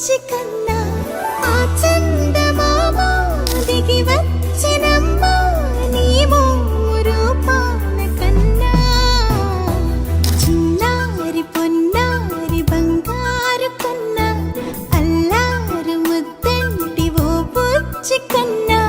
బుచ్చి కన్నా ఆ చందమామ దిగి వచ్చినమ్మ నీ రూపాల కన్నా చిన్నారి పొన్నారి బంగారు కన్నా అల్లారు ముద్దంటి ఓ బుచ్చి కన్నా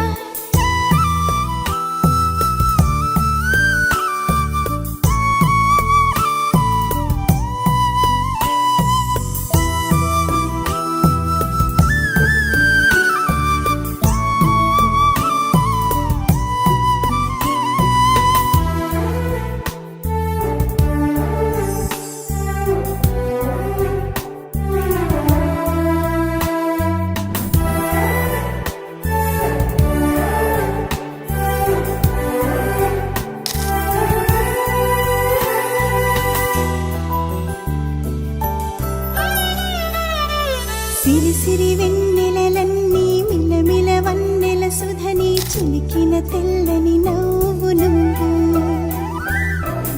సిరి సిరి వెన్నెలలన్నీ మిలమిల వన్నెల సుధని చిలికిన తెల్లని నవ్వు నువ్వు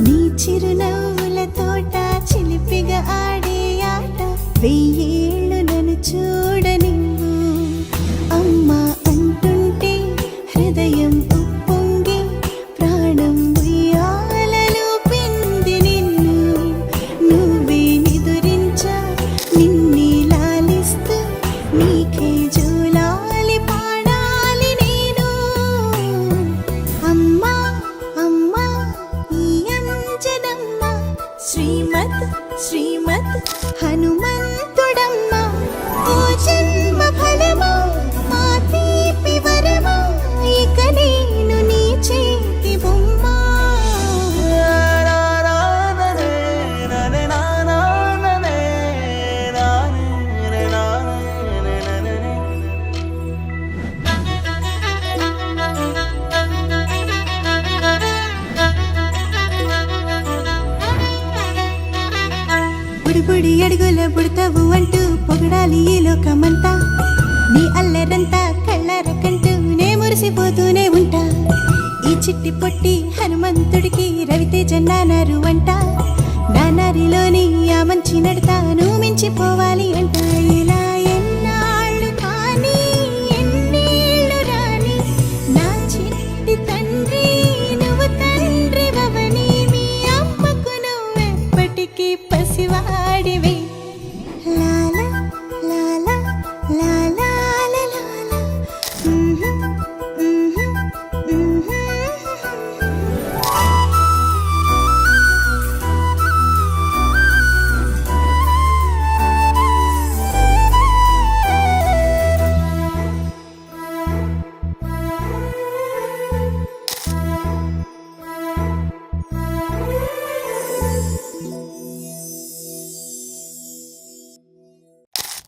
నీ చిరునవ్వుల తోట చిలిపిగా ఆడే ఆట వెయ్యేళ్ళు నన్ను చూడనివ్వు అమ్మా అంటుంటే హృదయం ఉప్పొంగి ప్రాణం ఉయ్యాలలో పిండి నిన్ను నువ్వే నిదురించా నిన్నే లాలిస్తూ నీకే జూలాలి పాడాలి నేను అమ్మా అమ్మా ఈ అంజనమ్మ శ్రీమత్ శ్రీమత్ హనుమంతుడమ్మ ఓ జన్మ ఫలమా మా తీపి వరమా ఇక నేను నీ చేతి బొమ్మ బుడి అడుగుల బుడతావు అంటూ పొగడాలి ఈ లోకమంతా నీ అల్లరంతా కళ్ళారకంటూ నే మురిసిపోతూనే ఉంటా ఈ చిట్టి పొట్టి హనుమంతుడికి రవితేజ నానారు అంట నానారిలోని ఆ మంచి నడతాను మించిపోవాలి అంట ఇలా ఎన్నాళ్ళు కానీ ఎన్నేళ్ళు రాని నా చిట్టి తండ్రి నువ్వు తండ్రి వవని మీ అమ్మకు నువ్వెప్పటికీ పసివాడివి